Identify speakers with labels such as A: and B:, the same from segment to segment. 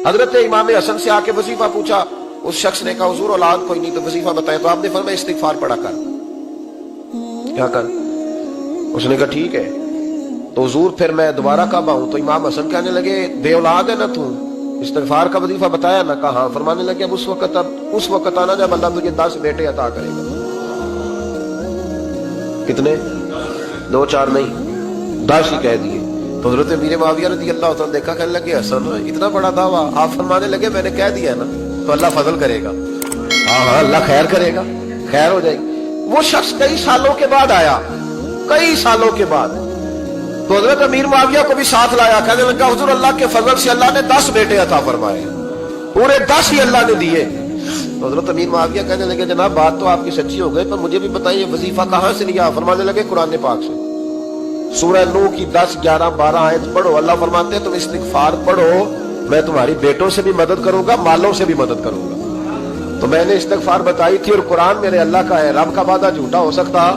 A: حضرت امام حسن سے آ کے وظیفہ پوچھا، اس شخص نے کہا حضور اولاد کوئی نہیں تو وظیفہ بتائے، تو آپ نے فرمایا استغفار پڑھا کر، کیا کر؟ اس نے کہا ٹھیک ہے۔ تو حضور پھر میں دوبارہ کب آؤں؟ تو امام حسن کہنے لگے بے اولاد ہے نا تو، استغفار کا وظیفہ بتایا نا؟ کہا ہاں۔ فرمانے لگے اب اس وقت آنا جب اللہ تجھے 10 بیٹے عطا کرے گا۔ کتنے؟ 2 4 نہیں، 10 ہی کہہ دیے۔ تو حضرت امیر معاویہ رضی اللہ عنہ دیکھا، کہنے لگے حسن اتنا بڑا دعویٰ؟ آپ فرمانے لگے میں نے کہہ دیا نا تو اللہ فضل کرے گا، ہاں اللہ خیر کرے گا، خیر ہو جائے گی۔ وہ شخص کئی سالوں کے بعد آیا، کئی سالوں کے بعد، تو حضرت امیر معاویہ کو بھی ساتھ لایا، کہنے لگا حضور اللہ کے فضل سے اللہ نے 10 بیٹے عطا فرمائے، پورے 10 ہی اللہ نے دیے۔ تو حضرت امیر معاویہ کہنے لگے جناب بات تو آپ کی سچی ہو گئی، پر مجھے بھی بتائیے وظیفہ کہاں سے لیا؟ فرمانے لگے قرآن پاک سے، سورہ نوح کی 10 11 12 آیت پڑھو۔ اللہ فرماتے ہیں تم استغفار پڑھو، میں تمہاری بیٹوں سے بھی مدد کروں گا، مالوں سے بھی مدد کروں گا۔ تو میں نے استغفار بتائی تھی، اور قرآن میرے اللہ کا ہے، رب کا وعدہ جھوٹا ہو سکتا؟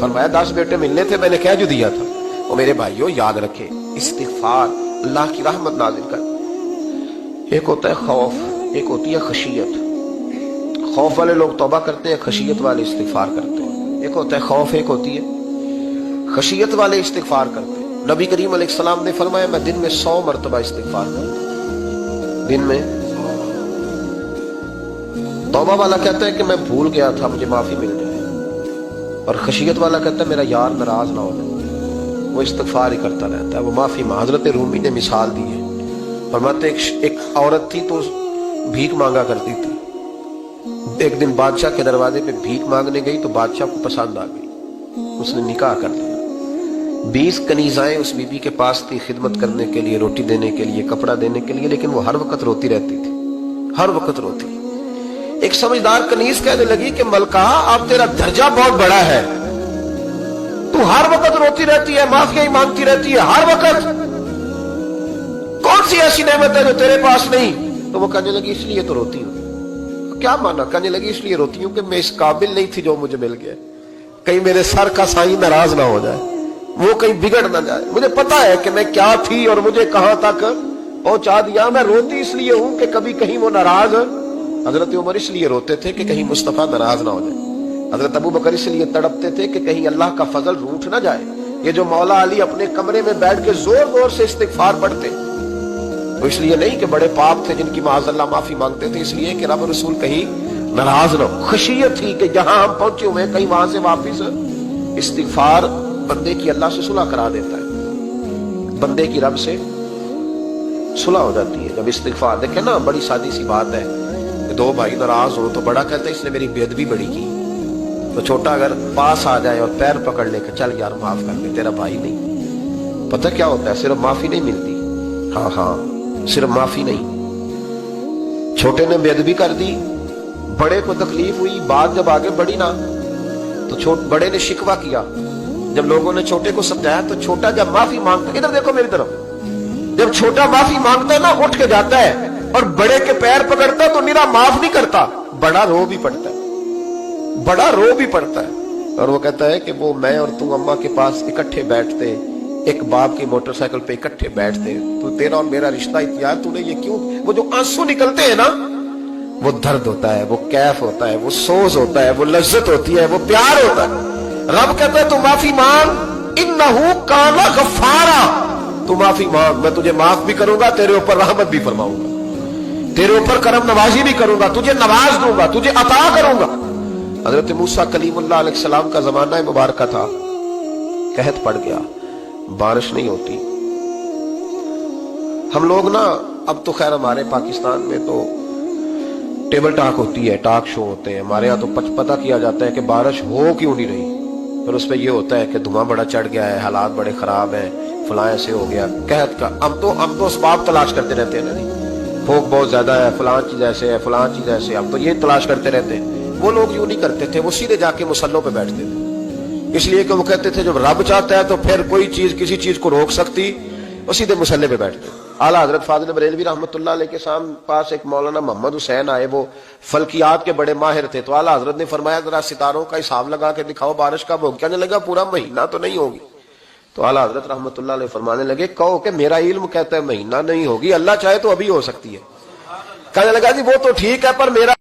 A: فرمایا 10 بیٹے ملنے تھے، میں نے کہہ جو دیا تھا۔ اور میرے بھائیوں یاد رکھیں، استغفار اللہ کی رحمت نازل کر۔ ایک ہوتا ہے خوف، ایک ہوتی ہے خشیت۔ خوف والے لوگ توبہ کرتے ہیں، خشیت والے استغفار کرتے ہیں۔ ایک ہوتا ہے خوف، ایک ہوتی ہے خشیت والے استغفار کرتے ہیں۔ نبی کریم علیہ السلام نے فرمایا میں دن میں 100 مرتبہ استغفار کرتا ہوں، دن میں۔ توبہ والا کہتا ہے کہ میں بھول گیا تھا، مجھے معافی مل جائے، اور خشیت والا کہتا ہے میرا یار ناراض نہ ہو جائے، وہ استغفار ہی کرتا رہتا ہے، وہ معافی مانگ۔ حضرت رومی نے مثال دی ہے، فرماتے ایک عورت تھی تو بھیک مانگا کرتی تھی، ایک دن بادشاہ کے دروازے پہ بھیک مانگنے گئی تو بادشاہ کو پسند آ گئی، اس نے نکاح کر لیا۔ 20 کنیزائیں اس بی بی کے پاس تھی خدمت کرنے کے لیے، روٹی دینے کے لیے، کپڑا دینے کے لیے، لیکن وہ ہر وقت روتی رہتی تھی، ہر وقت روتی۔ ایک سمجھدار کنیز کہنے لگی کہ ملکہ اب تیرا درجہ بہت بڑا ہے، تو ہر وقت روتی رہتی ہے، معافیاں مانگتی رہتی ہے ہر وقت، کون سی ایسی نعمت ہے جو تیرے پاس نہیں؟ تو وہ کہنے لگی اس لیے تو روتی ہوں۔ کیا مانا؟ کہنے لگی اس لیے روتی ہوں کہ میں اس قابل نہیں تھی جو مجھے مل گیا، کہیں میرے سر کا سائیں ناراض نہ ہو جائے، وہ کہیں بگڑ نہ جائے، مجھے پتا ہے کہ میں کیا تھی اور مجھے کہاں تک پہنچا دیا۔ میں روتی اس لیے ہوں کہ کبھی کہیں وہ ناراض۔ حضرت عمر اس لیے روتے تھے کہ کہیں مصطفیٰ ناراض نہ ہو جائے، حضرت ابو بکر اس لیے تڑپتے تھے کہ کہیں اللہ کا فضل روٹھ نہ جائے۔ یہ جو مولا علی اپنے کمرے میں بیٹھ کے زور زور سے استغفار پڑھتے، وہ اس لیے نہیں کہ بڑے پاپ تھے جن کی معاذ اللہ معافی مانگتے تھے، اس لیے کہ رب رسول کہیں ناراض نہ ہو۔ خشیت تھی کہ جہاں ہم پہنچے ہوئے کہیں وہاں سے واپس۔ استغفار بندے کی اللہ سے صلح کرا دیتا ہے، بندے کی رب سے صلح ہو جاتی ہے جب استغفار۔ دیکھیں نا بڑی سادی سی بات ہے کہ 2 بھائی ناراض ہو تو بڑا کہتا ہے اس نے میری بے ادبی بڑی کی، تو چھوٹا اگر پاس آ جائے اور پیر پکڑ لے کہ چل یار معاف کر دے، تیرا بھائی نہیں۔ پتہ کیا ہوتا ہے؟ صرف معافی نہیں ملتی، ہاں صرف معافی نہیں، چھوٹے نے بے ادبی کر دی، بڑے کو تکلیف ہوئی، بات جب آگے بڑھی نا تو بڑے نے شکوہ کیا، جب لوگوں نے چھوٹے کو سمجھایا تو چھوٹا جب معافی مانگتا ہے، ادھر دیکھو میری طرف، جب چھوٹا معافی مانگتا ہے نا اٹھ کے جاتا ہے اور بڑے کے پیر پکڑتا ہے تو میرا معاف نہیں کرتا، بڑا رو بھی پڑتا ہے، بڑا رو بھی پڑتا ہے، اور وہ کہتا ہے کہ وہ میں اور تم اماں کے پاس اکٹھے بیٹھتے، ایک باپ کی موٹر سائیکل پہ اکٹھے بیٹھتے، تو تیرا اور میرا رشتہ اتیار تو نے یہ کیوں؟ وہ جو آنسو نکلتے ہیں نا وہ درد ہوتا ہے، وہ کیف ہوتا ہے، وہ سوز ہوتا ہے، وہ لذت ہوتی ہے، وہ پیار ہوتا ہے۔ رب کہتا ہے تو معافی مانگ، انہو کان غفارا، تو معافی مانگ، میں تجھے معاف بھی کروں گا، تیرے اوپر رحمت بھی فرماؤں گا، تیرے اوپر کرم نوازی بھی کروں گا، تجھے نواز دوں گا، تجھے عطا کروں گا۔ حضرت موسیٰ کلیم اللہ علیہ السلام کا زمانہ مبارکہ تھا، قحط پڑ گیا، بارش نہیں ہوتی۔ ہم لوگ نا اب تو خیر ہمارے پاکستان میں تو ٹیبل ٹاک ہوتی ہے، ٹاک شو ہوتے ہیں، ہمارے ہاں تو پتہ کیا جاتا ہے کہ بارش ہو کیوں نہیں رہی، پھر اس پہ یہ ہوتا ہے کہ دھواں بڑا چڑھ گیا ہے، حالات بڑے خراب ہیں، فلاں ایسے ہو گیا قحط کا۔ ہم تو اسباب تلاش کرتے رہتے ہیں نا، نہیں پھوک بہت زیادہ ہے، فلاں چیز ایسے ہے، فلاں چیز ایسے، ہم تو یہ تلاش کرتے رہتے ہیں۔ وہ لوگ یوں نہیں کرتے تھے، وہ سیدھے جا کے مسلوں پہ بیٹھتے تھے، اس لیے کہ وہ کہتے تھے جب رب چاہتا ہے تو پھر کوئی چیز کسی چیز کو روک سکتی، وہ سیدھے مسلے پہ بیٹھتے۔ اعلیٰ حضرت فاضل بریلوی رحمۃ اللہ علیہ کے پاس ایک مولانا محمد حسین آئے، وہ فلکیات کے بڑے ماہر تھے، تو اعلیٰ حضرت نے فرمایا ذرا ستاروں کا حساب لگا کے دکھاؤ بارش کب ہوگی؟ کہنے لگا پورا مہینہ تو نہیں ہوگی۔ تو اعلیٰ حضرت رحمۃ اللہ علیہ فرمانے لگے کہو کہ میرا علم کہتا ہے مہینہ نہیں ہوگی، اللہ چاہے تو ابھی ہو سکتی ہے۔ کہنے لگا جی وہ تو ٹھیک ہے پر میرا